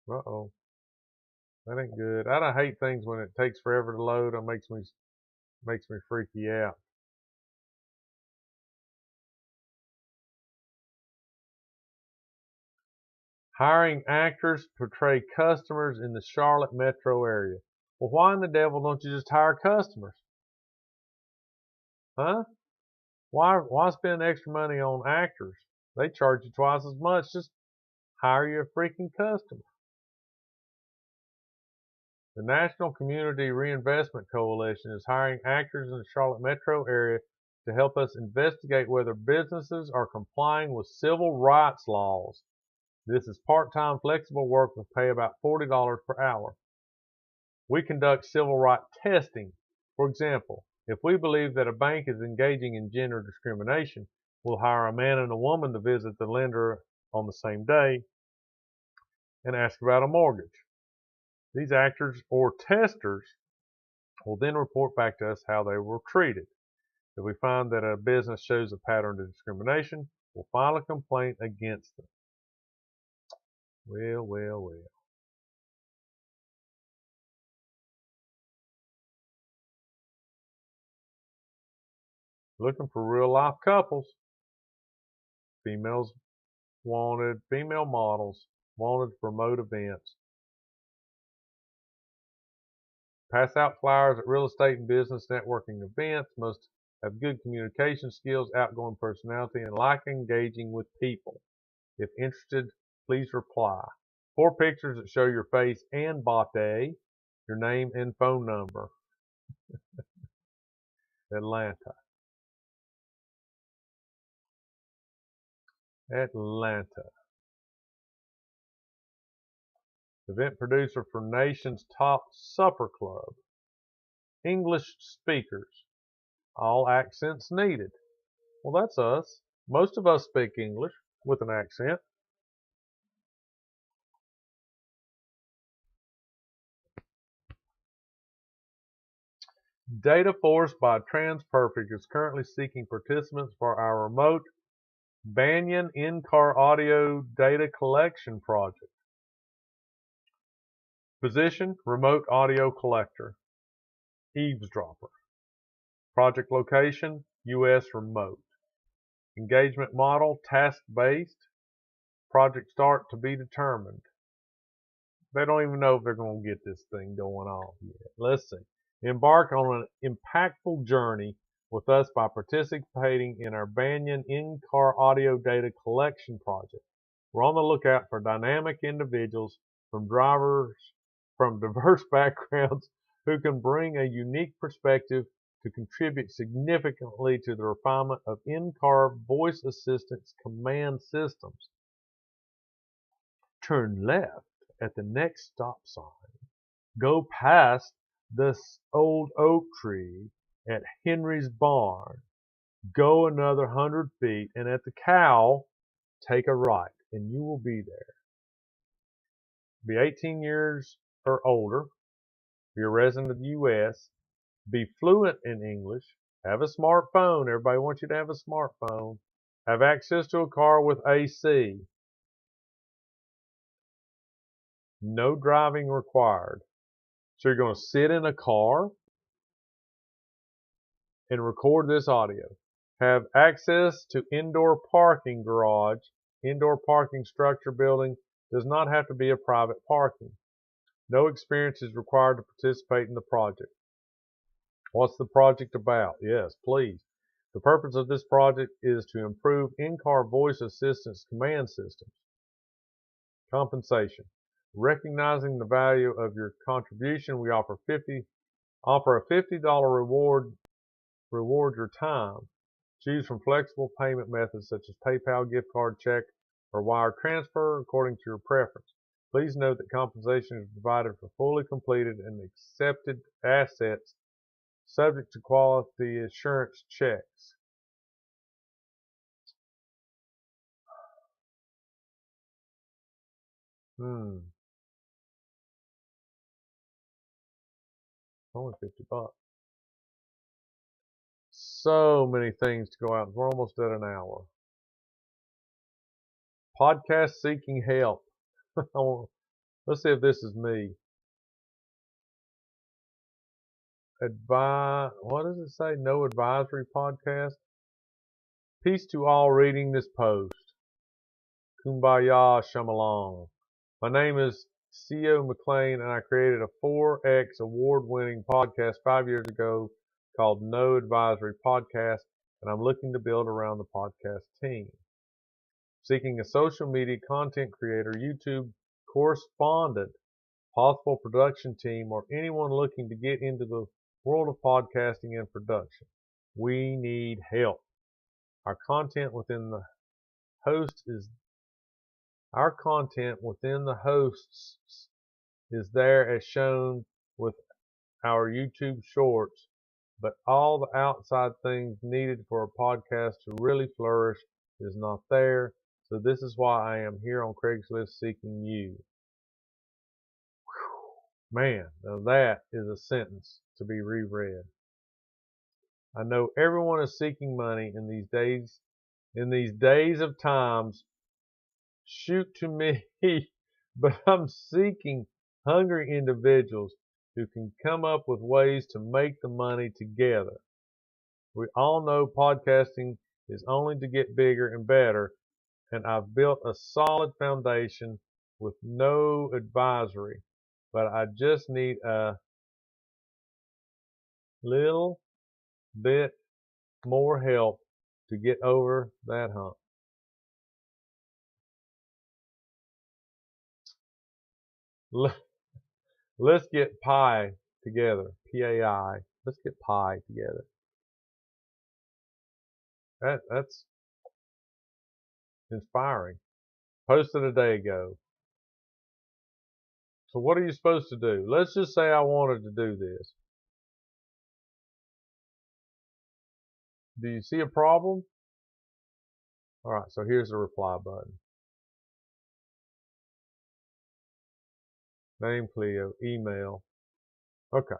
Uh-oh. That ain't good. I don't hate things when it takes forever to load. It makes me freaky out. Hiring actors to portray customers in the Charlotte metro area. Well, why in the devil don't you just hire customers? Huh? Why spend extra money on actors? They charge you twice as much. Just hire you a freaking customer. The National Community Reinvestment Coalition is hiring actors in the Charlotte metro area to help us investigate whether businesses are complying with civil rights laws. This is part-time flexible work with pay about $40 per hour. We conduct civil rights testing. For example, if we believe that a bank is engaging in gender discrimination, we'll hire a man and a woman to visit the lender on the same day and ask about a mortgage. These actors or testers will then report back to us how they were treated. If we find that a business shows a pattern of discrimination, we'll file a complaint against them. Well. Looking for real life couples. Females wanted, female models wanted to promote events. Pass out flyers at real estate and business networking events. Must have good communication skills, outgoing personality, and like engaging with people. If interested, please reply. 4 pictures that show your face and body, your name and phone number. Atlanta. Event producer for nation's top supper club. English speakers. All accents needed. Well, that's us. Most of us speak English with an accent. Data Force by TransPerfect is currently seeking participants for our remote Banyan in-car audio data collection project. Position, remote audio collector. Eavesdropper. Project location, U.S. remote. Engagement model, task-based. Project start to be determined. They don't even know if they're going to get this thing going off yet. Let's see. Embark on an impactful journey with us by participating in our Banyan in-car audio data collection project. We're on the lookout for dynamic individuals from diverse backgrounds who can bring a unique perspective to contribute significantly to the refinement of in-car voice assistance command systems. Turn left at the next stop sign. Go past this old oak tree at Henry's barn. Go another 100 feet, and at the cow, take a right, and you will be there. Be 18 years or older. Be a resident of the U.S. Be fluent in English. Have a smartphone. Everybody wants you to have a smartphone. Have access to a car with AC. No driving required. So you're going to sit in a car and record this audio. Have access to indoor parking garage. Indoor parking structure building does not have to be a private parking. No experience is required to participate in the project. What's the project about? Yes, please. The purpose of this project is to improve in-car voice assistance command systems. Compensation. Recognizing the value of your contribution, we offer a $50 reward your time. Choose from flexible payment methods such as PayPal, gift card, check, or wire transfer according to your preference. Please note that compensation is provided for fully completed and accepted assets subject to quality assurance checks. Only $50. So many things to go out. We're almost at an hour. Podcast seeking help. Let's see if this is me. What does it say? No advisory podcast. Peace to all reading this post. Kumbaya Shamalong. My name is C.O. McLean, and I created a 4X award-winning podcast 5 years ago called No Advisory Podcast, and I'm looking to build around the podcast team. Seeking a social media content creator, YouTube correspondent, possible production team, or anyone looking to get into the world of podcasting and production. We need help. Our content within the hosts is there as shown with our YouTube shorts, but all the outside things needed for a podcast to really flourish is not there. So this is why I am here on Craigslist seeking you. Man, now that is a sentence to be reread. I know everyone is seeking money in these days. In these days of times, shoot to me, but I'm seeking hungry individuals who can come up with ways to make the money together. We all know podcasting is only to get bigger and better, and I've built a solid foundation with no advisory, but I just need a little bit more help to get over that hump. Let's get pie together. P-A-I. Let's get pie together. That's inspiring. Posted a day ago. So what are you supposed to do? Let's just say I wanted to do this. Do you see a problem? All right, so here's the reply button. Name Cleo, email. Okay.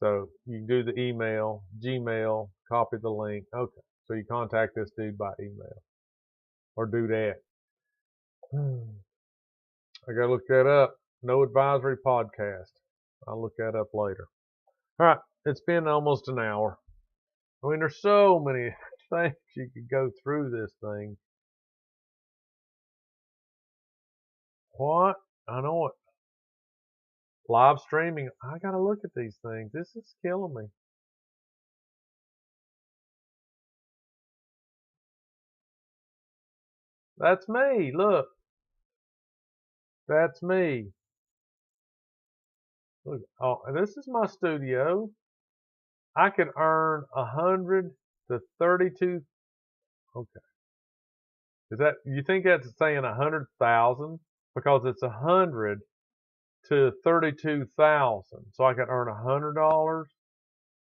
So you can do the email, Gmail, copy the link. Okay. So you contact this dude by email or do that. I gotta look that up. No Advisory Podcast. I'll look that up later. All right. It's been almost an hour. I mean, there's so many things you could go through this thing. What? I know it. Live streaming. I gotta look at these things. This is killing me. That's me. Look. That's me. Look. Oh, this is my studio. I could earn 100 to 32. Okay. Is that, you think that's saying 100,000? Because it's 100 to 32,000. So I could earn $100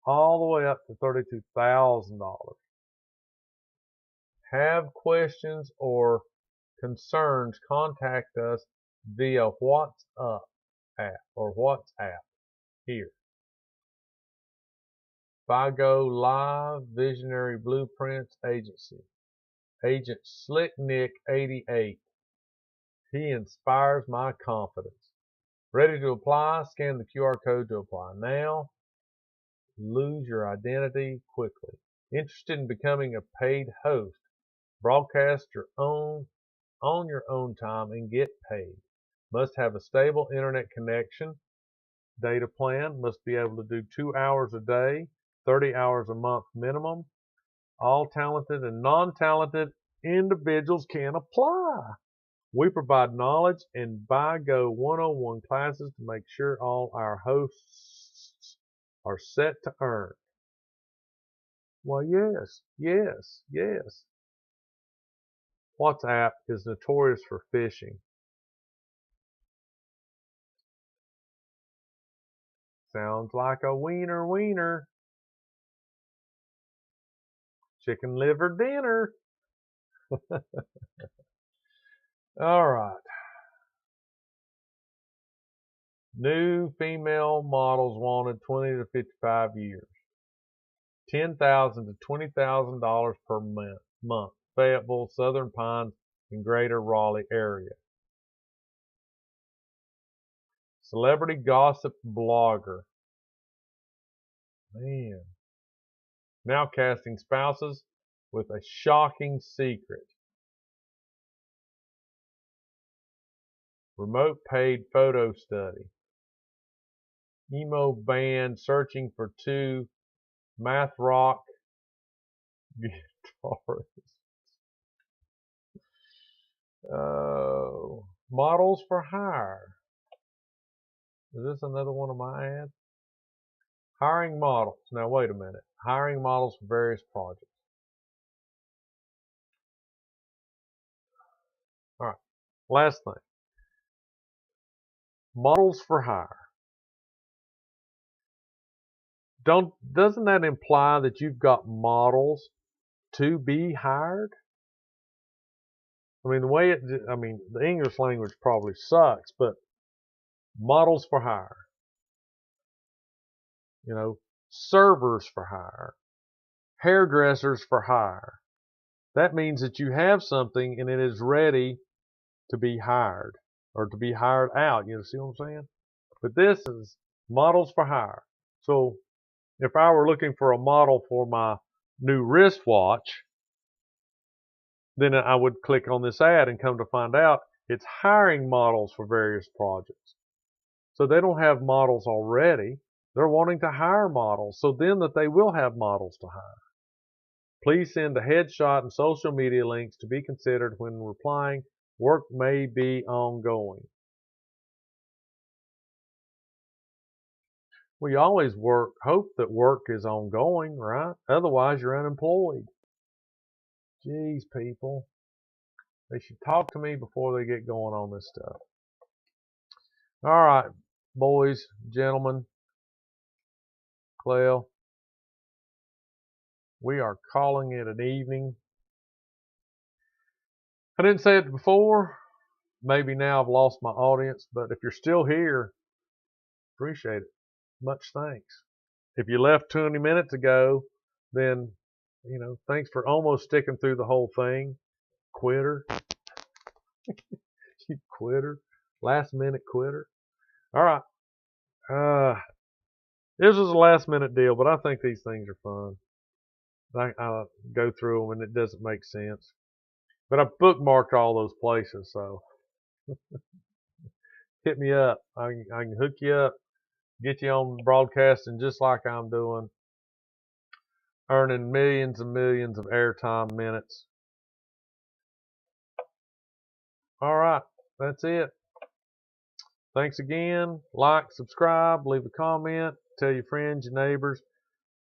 all the way up to $32,000. Have questions or concerns, contact us via WhatsApp app or WhatsApp here. Go Live Visionary Blueprints Agency. Agent Slick Nick 88. He inspires my confidence. Ready to apply? Scan the QR code to apply now. Lose your identity quickly. Interested in becoming a paid host? Broadcast your own on your own time and get paid. Must have a stable internet connection. Data plan. Must be able to do 2 hours a day, 30 hours a month minimum. All talented and non-talented individuals can apply. We provide knowledge and Go 101 classes to make sure all our hosts are set to earn. Well, yes, yes, yes. WhatsApp is notorious for phishing. Sounds like a wiener. Chicken liver dinner. All right. New female models wanted 20 to 55 years. $10,000 to $20,000 per month. Fayetteville, Southern Pines, and Greater Raleigh area. Celebrity gossip blogger. Man. Now casting spouses with a shocking secret. Remote paid photo study. Emo band searching for 2 math rock guitarists. Models for hire. Is this another one of my ads? Hiring models. Now wait a minute. Hiring models for various projects. All right. Last thing. Models for hire. Doesn't that imply that you've got models to be hired? I mean, the English language probably sucks, but models for hire. You know, servers for hire, hairdressers for hire. That means that you have something and it is ready to be hired or to be hired out. You see what I'm saying? But this is models for hire. So if I were looking for a model for my new wristwatch, then I would click on this ad and come to find out it's hiring models for various projects. So they don't have models already. They're wanting to hire models so then that they will have models to hire. Please send a headshot and social media links to be considered when replying. Work may be ongoing. We always hope that work is ongoing, right? Otherwise, you're unemployed. Jeez, people. They should talk to me before they get going on this stuff. All right, boys, gentlemen, Clell, we are calling it an evening. I didn't say it before. Maybe now I've lost my audience, but if you're still here, appreciate it. Much thanks. If you left 20 minutes ago, then, thanks for almost sticking through the whole thing. Quitter. You quitter. Last minute quitter. All right. This was a last minute deal, but I think these things are fun. I go through them and it doesn't make sense. But I bookmarked all those places, so hit me up. I can hook you up, get you on broadcasting just like I'm doing, earning millions and millions of airtime minutes. All right, that's it. Thanks again. Like, subscribe, leave a comment, tell your friends, your neighbors.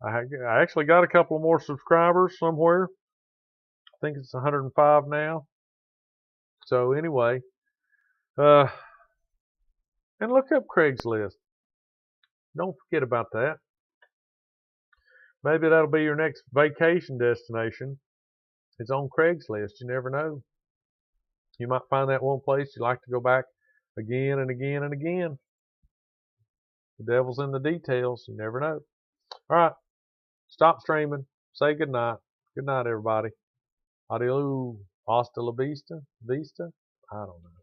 I actually got a couple more subscribers somewhere. I think it's 105 now. So anyway, and look up Craigslist. Don't forget about that. Maybe that'll be your next vacation destination. It's on Craigslist. You never know. You might find that one place you like to go back again and again and again. The devil's in the details. You never know. All right. Stop streaming. Say good night. Good night, everybody. Adios. Hasta la vista. Vista? I don't know.